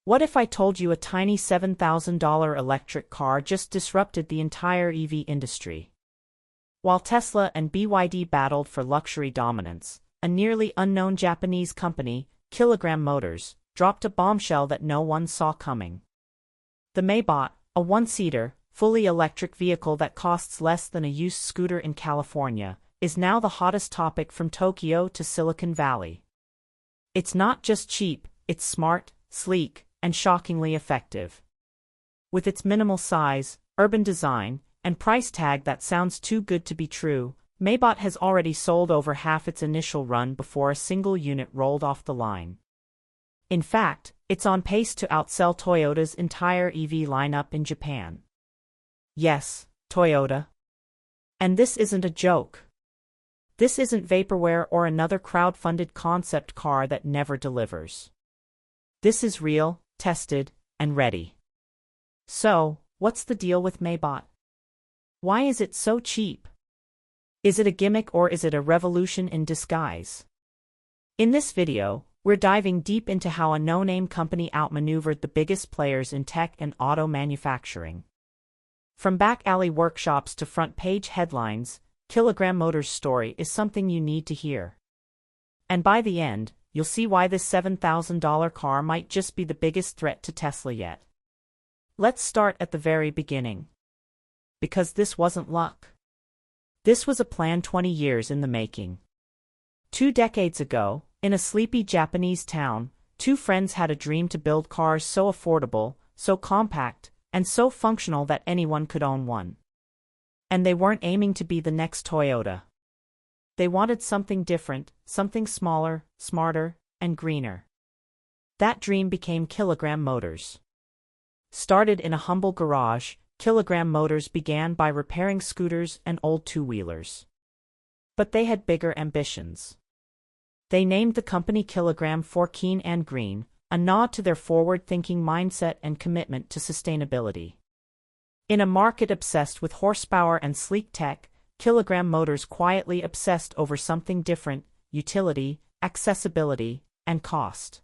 What if I told you a tiny $7,000 electric car just disrupted the entire EV industry? While Tesla and BYD battled for luxury dominance, a nearly unknown Japanese company, Kilogram Motors, dropped a bombshell that no one saw coming. The Maybot, a one-seater, fully electric vehicle that costs less than a used scooter in California, is now the hottest topic from Tokyo to Silicon Valley. It's not just cheap, it's smart, sleek, and shockingly effective. With its minimal size, urban design, and price tag that sounds too good to be true, Maybot has already sold over half its initial run before a single unit rolled off the line. In fact, it's on pace to outsell Toyota's entire EV lineup in Japan. Yes, Toyota. And this isn't a joke. This isn't vaporware or another crowd-funded concept car that never delivers. This is real, tested, and ready. So, what's the deal with Maybot? Why is it so cheap? Is it a gimmick or is it a revolution in disguise? In this video, we're diving deep into how a no-name company outmaneuvered the biggest players in tech and auto manufacturing. From back-alley workshops to front-page headlines, Kilogram Motors' story is something you need to hear. And by the end, you'll see why this $7,000 car might just be the biggest threat to Tesla yet. Let's start at the very beginning. Because this wasn't luck. This was a plan 20 years in the making. 2 decades ago, in a sleepy Japanese town, 2 friends had a dream to build cars so affordable, so compact, and so functional that anyone could own one. And they weren't aiming to be the next Toyota. They wanted something different, something smaller, smarter, and greener. That dream became Kilogram Motors. Started in a humble garage, Kilogram Motors began by repairing scooters and old two-wheelers. But they had bigger ambitions. They named the company Kilogram for keen and green, a nod to their forward-thinking mindset and commitment to sustainability. In a market obsessed with horsepower and sleek tech, Kilogram Motors quietly obsessed over something different: utility, accessibility, and cost.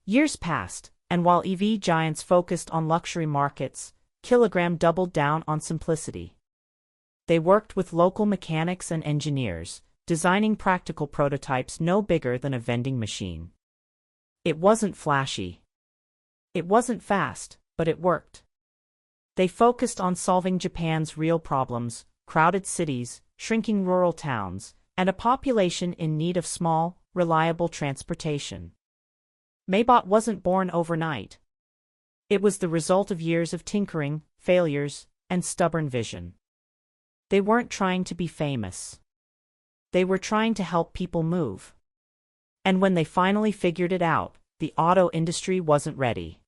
Years passed, and while EV giants focused on luxury markets, Kilogram doubled down on simplicity. They worked with local mechanics and engineers, designing practical prototypes no bigger than a vending machine. It wasn't flashy. It wasn't fast, but it worked. They focused on solving Japan's real problems: crowded cities, shrinking rural towns, and a population in need of small, reliable transportation. Maybot wasn't born overnight. It was the result of years of tinkering, failures, and stubborn vision. They weren't trying to be famous. They were trying to help people move. And when they finally figured it out, the auto industry wasn't ready.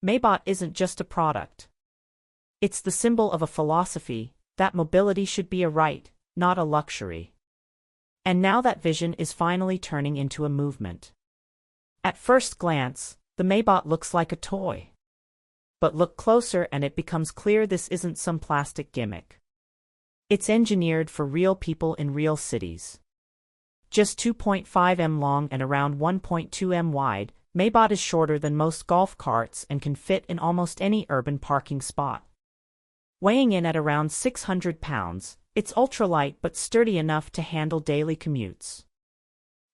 Maybot isn't just a product. It's the symbol of a philosophy that mobility should be a right, not a luxury. And now that vision is finally turning into a movement. At first glance, the Maybot looks like a toy. But look closer and it becomes clear this isn't some plastic gimmick. It's engineered for real people in real cities. Just 2.5 m long and around 1.2 m wide, Maybot is shorter than most golf carts and can fit in almost any urban parking spot. Weighing in at around 600 pounds, it's ultralight but sturdy enough to handle daily commutes.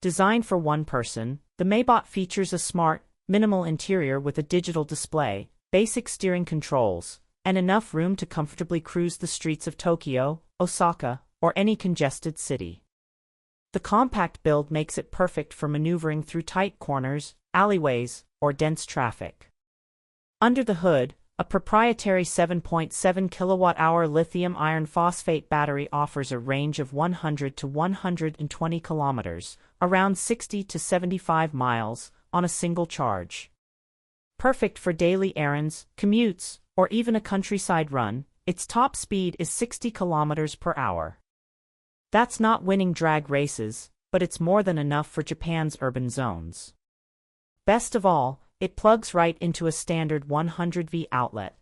Designed for one person, the Maybot features a smart, minimal interior with a digital display, basic steering controls, and enough room to comfortably cruise the streets of Tokyo, Osaka, or any congested city. The compact build makes it perfect for maneuvering through tight corners, alleyways, or dense traffic. Under the hood, a proprietary 7.7 kilowatt-hour lithium iron phosphate battery offers a range of 100 to 120 kilometers, around 60 to 75 miles, on a single charge. Perfect for daily errands, commutes, or even a countryside run, its top speed is 60 kilometers per hour. That's not winning drag races, but it's more than enough for Japan's urban zones. Best of all, it plugs right into a standard 100V outlet.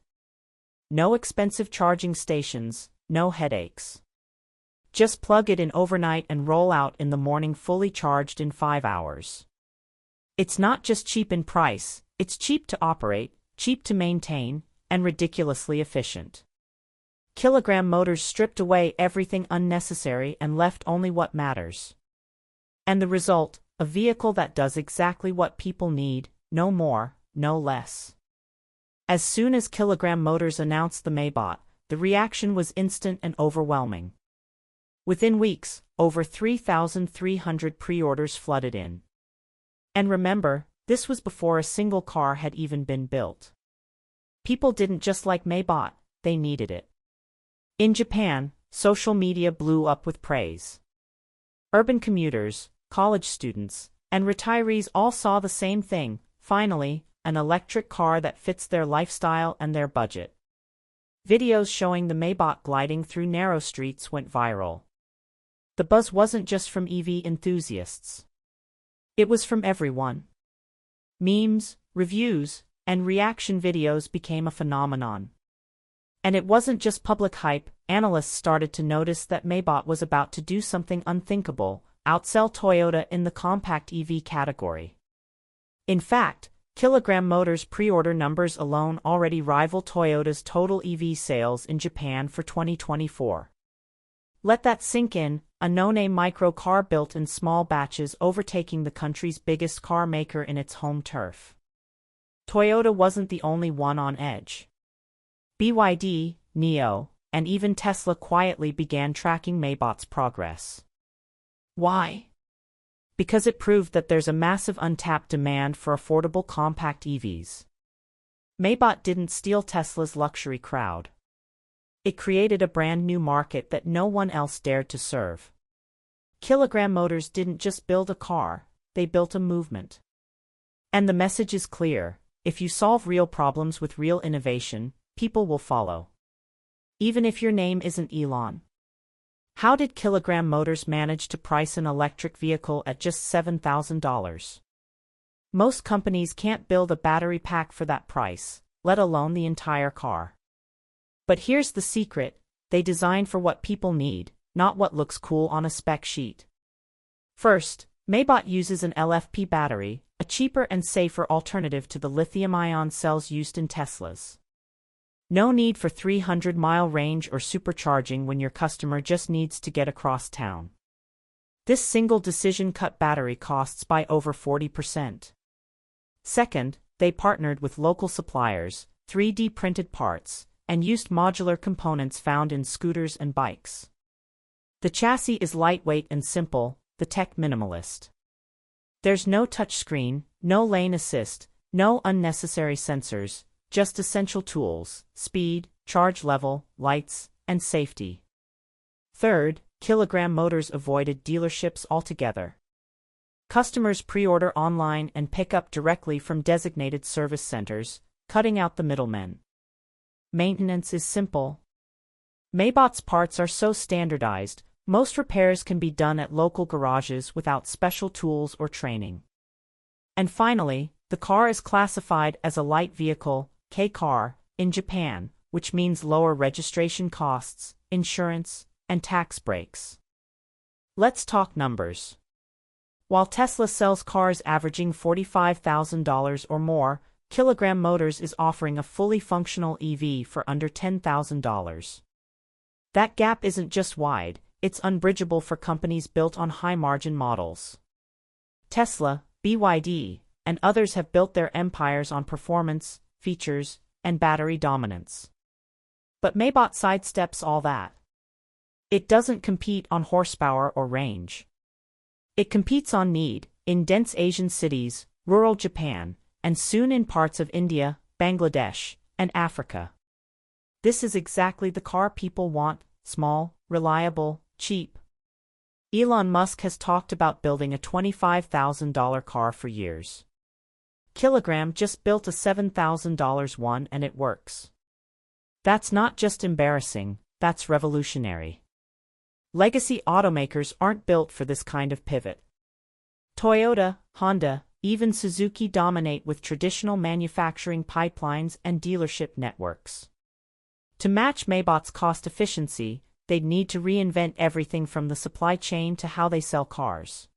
No expensive charging stations, no headaches. Just plug it in overnight and roll out in the morning fully charged in 5 hours. It's not just cheap in price, It's cheap to operate, cheap to maintain, and ridiculously efficient. Kilogram Motors stripped away everything unnecessary and left only what matters. And the result, a vehicle that does exactly what people need, no more, no less. As soon as Kilogram Motors announced the Maybot, the reaction was instant and overwhelming. Within weeks, over 3,300 pre-orders flooded in. And remember, this was before a single car had even been built. People didn't just like Maybot, they needed it. In Japan, social media blew up with praise. Urban commuters, college students, and retirees all saw the same thing: finally, an electric car that fits their lifestyle and their budget. Videos showing the Maybot gliding through narrow streets went viral. The buzz wasn't just from EV enthusiasts. It was from everyone. Memes, reviews, and reaction videos became a phenomenon. And it wasn't just public hype. Analysts started to notice that Maybot was about to do something unthinkable: outsell Toyota in the compact EV category. In fact, Kilogram Motors pre-order numbers alone already rival Toyota's total EV sales in Japan for 2024. Let that sink in: a no-name micro car built in small batches overtaking the country's biggest car maker in its home turf. Toyota wasn't the only one on edge. BYD, NIO, and even Tesla quietly began tracking Maybot's progress. Why? Because it proved that there's a massive untapped demand for affordable compact EVs. Maybot didn't steal Tesla's luxury crowd. It created a brand new market that no one else dared to serve. Kilogram Motors didn't just build a car, they built a movement. And the message is clear: if you solve real problems with real innovation, people will follow. Even if your name isn't Elon. How did Kilogram Motors manage to price an electric vehicle at just $7,000? Most companies can't build a battery pack for that price, let alone the entire car. But here's the secret: they design for what people need, not what looks cool on a spec sheet. First, Maybot uses an LFP battery, a cheaper and safer alternative to the lithium-ion cells used in Teslas. No need for 300-mile range or supercharging when your customer just needs to get across town. This single decision cut battery costs by over 40%. Second, they partnered with local suppliers, 3D printed parts, and used modular components found in scooters and bikes. The chassis is lightweight and simple, the tech minimalist. There's no touchscreen, no lane assist, no unnecessary sensors, just essential tools: speed, charge level, lights, and safety. Third, Kilogram Motors avoided dealerships altogether. Customers pre-order online and pick up directly from designated service centers, cutting out the middlemen. Maintenance is simple. Maybot's parts are so standardized, most repairs can be done at local garages without special tools or training. And finally, the car is classified as a light vehicle, K-car, in Japan, which means lower registration costs, insurance, and tax breaks. Let's talk numbers. While Tesla sells cars averaging $45,000 or more, Kilogram Motors is offering a fully functional EV for under $10,000. That gap isn't just wide, it's unbridgeable for companies built on high-margin models. Tesla, BYD, and others have built their empires on performance, features, and battery dominance. But Maybot sidesteps all that. It doesn't compete on horsepower or range. It competes on need, in dense Asian cities, rural Japan, and soon in parts of India, Bangladesh, and Africa. This is exactly the car people want: small, reliable, cheap. Elon Musk has talked about building a $25,000 car for years. Kilogram just built a $7,000 one and it works. That's not just embarrassing, that's revolutionary. Legacy automakers aren't built for this kind of pivot. Toyota, Honda, even Suzuki dominate with traditional manufacturing pipelines and dealership networks. To match Maybot's cost efficiency, they'd need to reinvent everything from the supply chain to how they sell cars.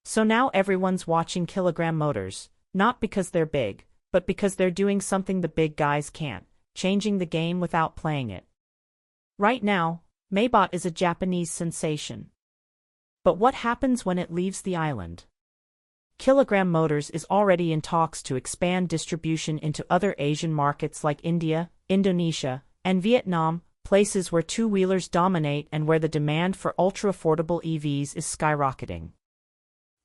So now everyone's watching Kilogram Motors, not because they're big, but because they're doing something the big guys can't, changing the game without playing it. Right now, Maybot is a Japanese sensation. But what happens when it leaves the island? Kilogram Motors is already in talks to expand distribution into other Asian markets like India, Indonesia, and Vietnam, places where two-wheelers dominate and where the demand for ultra-affordable EVs is skyrocketing.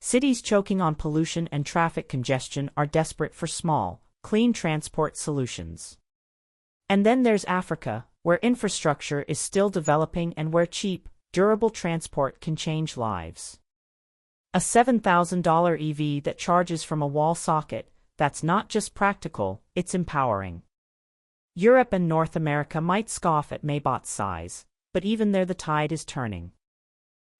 Cities choking on pollution and traffic congestion are desperate for small, clean transport solutions. And then there's Africa, where infrastructure is still developing and where cheap, durable transport can change lives. A $7,000 EV that charges from a wall socket, that's not just practical, it's empowering. Europe and North America might scoff at Maybot's size, but even there the tide is turning.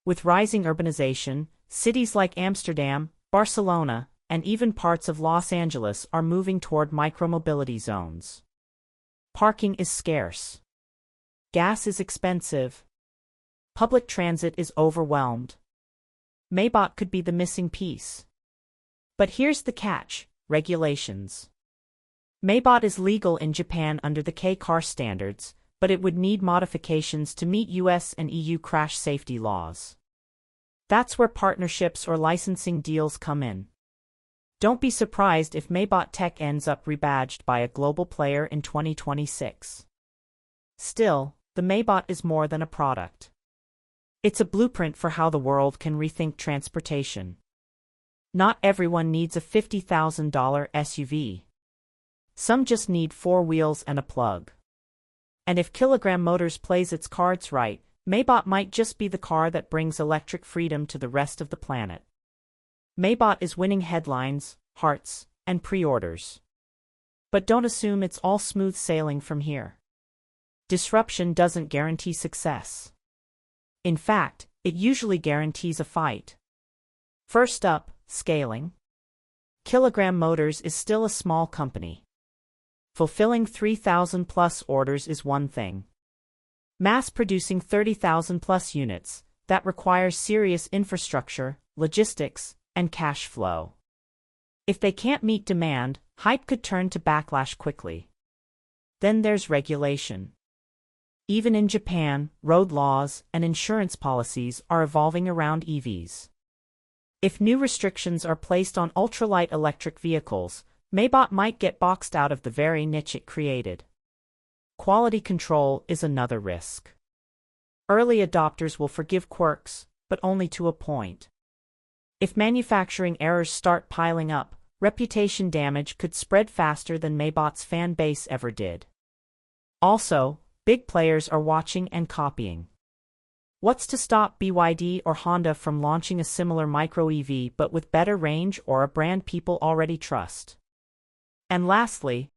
With rising urbanization, cities like Amsterdam, Barcelona, and even parts of Los Angeles are moving toward micromobility zones. Parking is scarce. Gas is expensive. Public transit is overwhelmed. Maybot could be the missing piece. But here's the catch: regulations. Maybot is legal in Japan under the K-car standards, but it would need modifications to meet US and EU crash safety laws. That's where partnerships or licensing deals come in. Don't be surprised if Maybot Tech ends up rebadged by a global player in 2026. Still, the Maybot is more than a product. It's a blueprint for how the world can rethink transportation. Not everyone needs a $50,000 SUV. Some just need 4 wheels and a plug. And if Kilogram Motors plays its cards right, Maybot might just be the car that brings electric freedom to the rest of the planet. Maybot is winning headlines, hearts, and pre-orders. But don't assume it's all smooth sailing from here. Disruption doesn't guarantee success. In fact, it usually guarantees a fight. First up, scaling. Kilogram Motors is still a small company. Fulfilling 3,000+ orders is one thing. Mass-producing 30,000+ units, that requires serious infrastructure, logistics, and cash flow. If they can't meet demand, hype could turn to backlash quickly. Then there's regulation. Even in Japan, road laws and insurance policies are evolving around EVs. If new restrictions are placed on ultralight electric vehicles, Maybot might get boxed out of the very niche it created. Quality control is another risk. Early adopters will forgive quirks, but only to a point. If manufacturing errors start piling up, reputation damage could spread faster than Maybot's fan base ever did. Also, big players are watching and copying. What's to stop BYD or Honda from launching a similar micro-EV but with better range or a brand people already trust? And lastly,